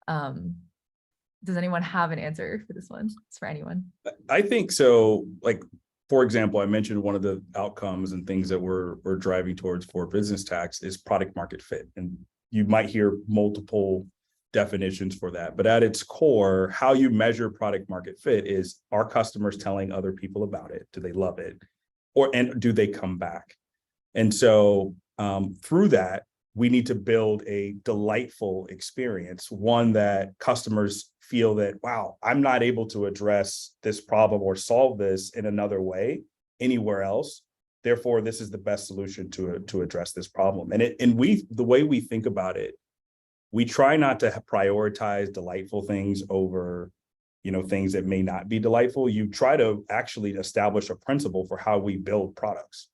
Does anyone have an answer for this one? It's for anyone. I think so. Like, for example, I mentioned one of the outcomes and things that we're driving towards for business tax is product market fit. And you might hear multiple definitions for that, but at its core, how you measure product market fit is, are customers telling other people about it? Do they love it? And do they come back? And so through that, we need to build a delightful experience, one that customers feel that, wow, I'm not able to address this problem or solve this in another way anywhere else. Therefore, this is the best solution to address this problem. And the way we think about it, we try not to prioritize delightful things over, you know, things that may not be delightful. You try to actually establish a principle for how we build products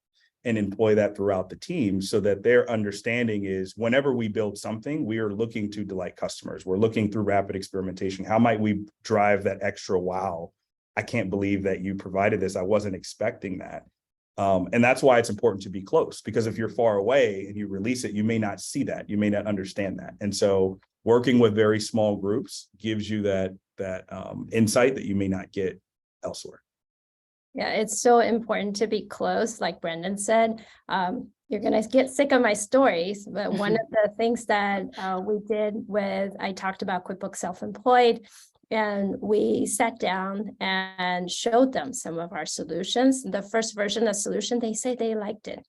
and employ that throughout the team, so that their understanding is whenever we build something, we are looking to delight customers. We're looking through rapid experimentation. How might we drive that extra wow? I can't believe that you provided this. I wasn't expecting that. And that's why it's important to be close, because if you're far away and you release it, you may not see that, you may not understand that. And so working with very small groups gives you that insight that you may not get elsewhere. Yeah, it's so important to be close, like Brendan said. You're going to get sick of my stories, but one of the things that we did I talked about QuickBooks Self-Employed, and we sat down and showed them some of our solutions. The first version of solution, they say they liked it.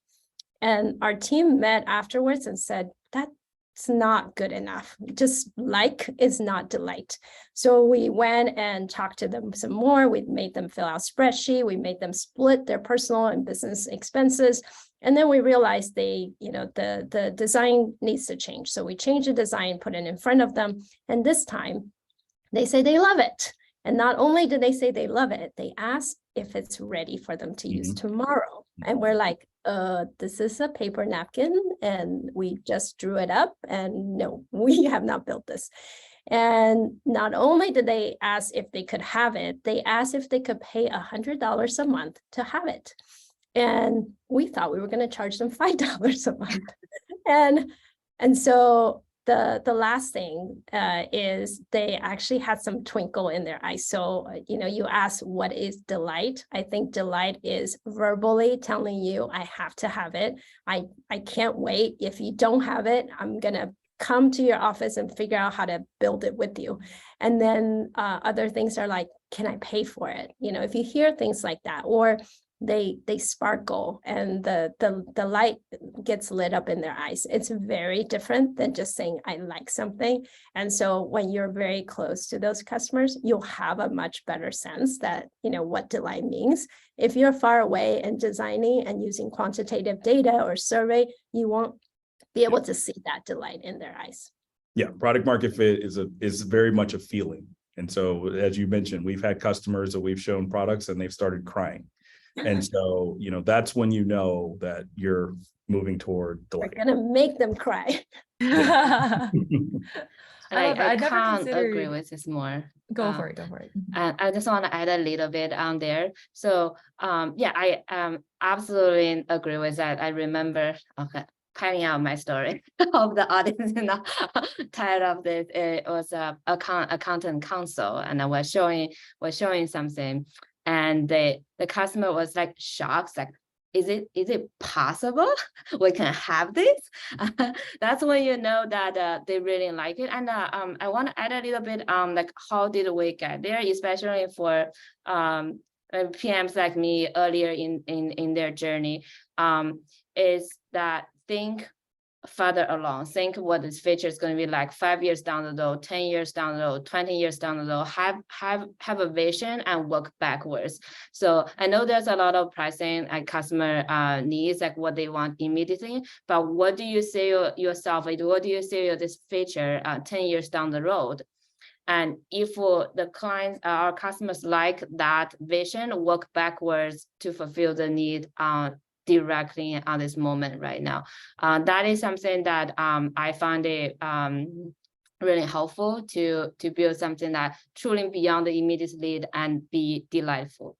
And our team met afterwards and said, that's not good enough. Just like is not delight. So we went and talked to them some more. We made them fill out spreadsheet. We made them split their personal and business expenses. And then we realized the design needs to change. So we changed the design, put it in front of them. And this time they say they love it. And not only do they say they love it, they ask if it's ready for them to use tomorrow. And we're like, this is a paper napkin and we just drew it up, and no, we have not built this. And not only did they ask if they could have it, they asked if they could pay $100 a month to have it. And we thought we were going to charge them $5 a month. And so the last thing is they actually had some twinkle in their eyes. So, you ask what is delight? I think delight is verbally telling you, I have to have it. I can't wait. If you don't have it, I'm going to come to your office and figure out how to build it with you. And then other things are like, can I pay for it? If you hear things like that, or they sparkle and the light gets lit up in their eyes. It's very different than just saying, I like something. And so when you're very close to those customers, you'll have a much better sense that, what delight means. If you're far away and designing and using quantitative data or survey, you won't be able to see that delight in their eyes. Yeah, product market fit is very much a feeling. And so, as you mentioned, we've had customers that we've shown products and they've started crying. And so, that's when you know that you're moving toward delight. We're gonna make them cry. I can't agree with this more. Go for it. And I just want to add a little bit on there. So, I absolutely agree with that. I remember, carrying out my story of the audience, tired of this. It was a accountant council, and I was showing something. And the customer was like shocked, like, is it possible we can have this? That's when you know that they really like it. And I want to add a little bit like how did we get there, especially for PMs like me earlier in their journey, is that think further along, think what this feature is going to be like 5 years down the road, 10 years down the road, 20 years down the road, have a vision and work backwards. So I know there's a lot of pricing and customer needs, like what they want immediately, but what do you say yourself, what do you say this feature 10 years down the road? And if the clients, our customers like that vision, work backwards to fulfill the need directly on this moment right now. That is something that I found it really helpful to build something that truly beyond the immediate need and be delightful.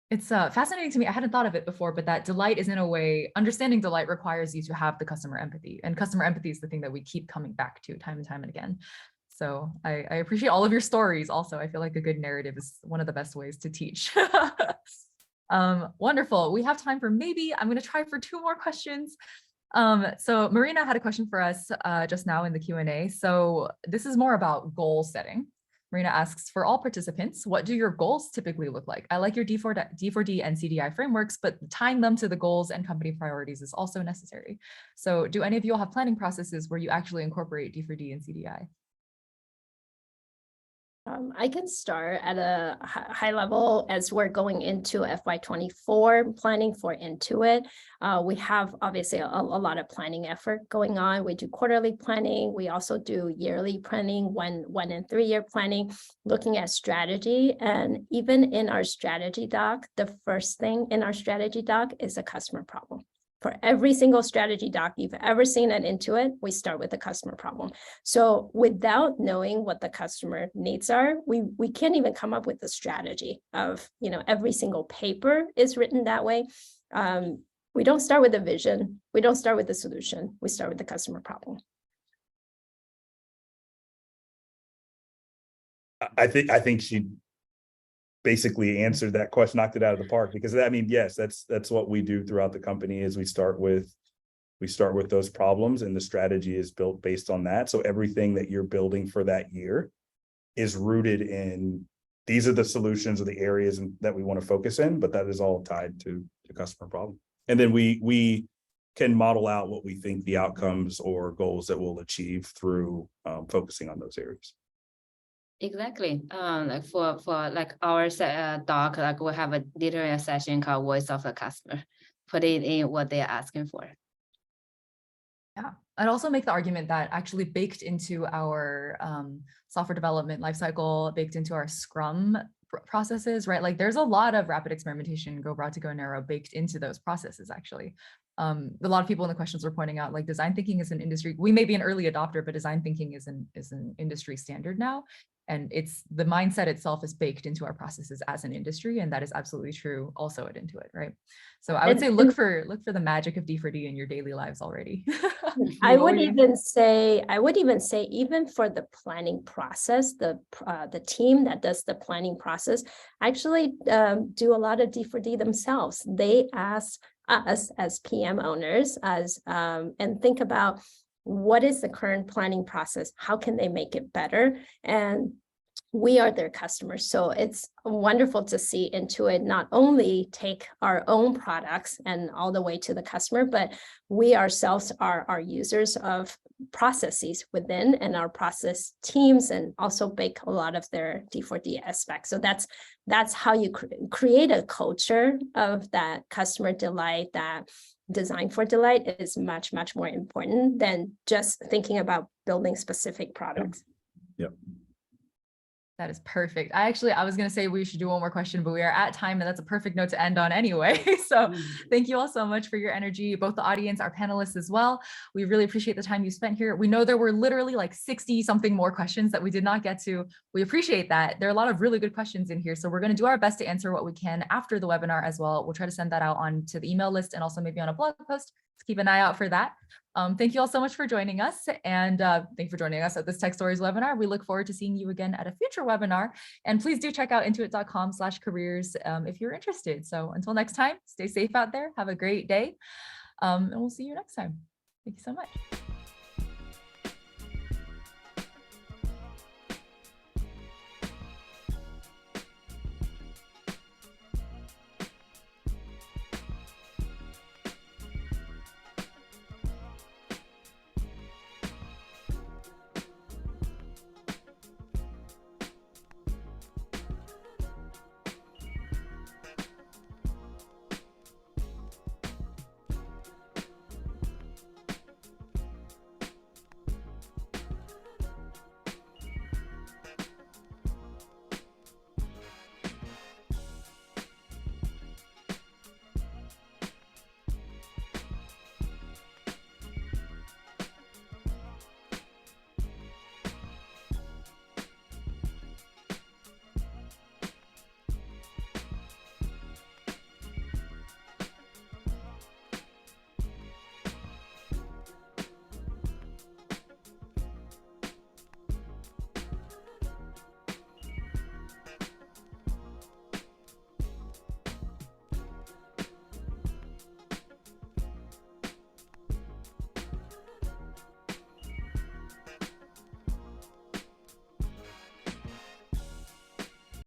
It's fascinating to me. I hadn't thought of it before, but that delight is, in a way, understanding delight requires you to have the customer empathy, and customer empathy is the thing that we keep coming back to time and time and again. So I appreciate all of your stories. Also, I feel like a good narrative is one of the best ways to teach. Wonderful. We have time for I'm going to try for 2 more questions. So Marina had a question for us just now in the Q&A. So this is more about goal setting. Marina asks, for all participants, what do your goals typically look like? I like your D4D and CDI frameworks, but tying them to the goals and company priorities is also necessary. So do any of you all have planning processes where you actually incorporate D4D and CDI? I can start at a high level as we're going into FY24 planning for Intuit. We have obviously a lot of planning effort going on. We do quarterly planning. We also do yearly planning, 1 and 3 year planning, looking at strategy. And even in our strategy doc, the first thing in our strategy doc is a customer problem For every single strategy doc you've ever seen at Intuit, we start with the customer problem. So without knowing what the customer needs are, we can't even come up with the strategy of, every single paper is written that way. We don't start with the vision. We don't start with the solution. We start with the customer problem. I think she basically answered that question, knocked it out of the park, because yes, that's what we do throughout the company is we start with those problems, and the strategy is built based on that. So everything that you're building for that year is rooted in these are the solutions or the areas that we want to focus in, but that is all tied to the customer problem. And then we can model out what we think the outcomes or goals that we'll achieve through focusing on those areas. Exactly. Like for like our doc, like we have a literary session called Voice of the Customer. Put it in what they're asking for. Yeah, I'd also make the argument that actually baked into our software development lifecycle, baked into our Scrum processes, right? Like there's a lot of rapid experimentation, go broad to go narrow, baked into those processes actually. A lot of people in the questions were pointing out like design thinking is an industry, we may be an early adopter, but design thinking is an industry standard now. And it's the mindset itself is baked into our processes as an industry. And that is absolutely true also at Intuit, right? So I would say look for the magic of D4D in your daily lives already. I would even say even for the planning process, the team that does the planning process actually do a lot of D4D themselves. They ask us as PM owners and think about what is the current planning process? How can they make it better? And we are their customers. So it's wonderful to see Intuit not only take our own products and all the way to the customer, but we ourselves are our users of processes within and our process teams, and also bake a lot of their D4D aspects. So that's how you create a culture of that customer delight, that design for delight is much, much more important than just thinking about building specific products. Yep. That is perfect. I was going to say we should do one more question, but we are at time and that's a perfect note to end on anyway. So thank you all so much for your energy, both the audience, our panelists as well. We really appreciate the time you spent here. We know there were literally like 60 something more questions that we did not get to. We appreciate that. There are a lot of really good questions in here. So we're going to do our best to answer what we can after the webinar as well. We'll try to send that out onto the email list and also maybe on a blog post. So keep an eye out for that. Thank you all so much for joining us, and thank you for joining us at this Tech Stories webinar. We look forward to seeing you again at a future webinar, and please do check out intuit.com/careers if you're interested. So until next time, stay safe out there, have a great day, and we'll see you next time. Thank you so much.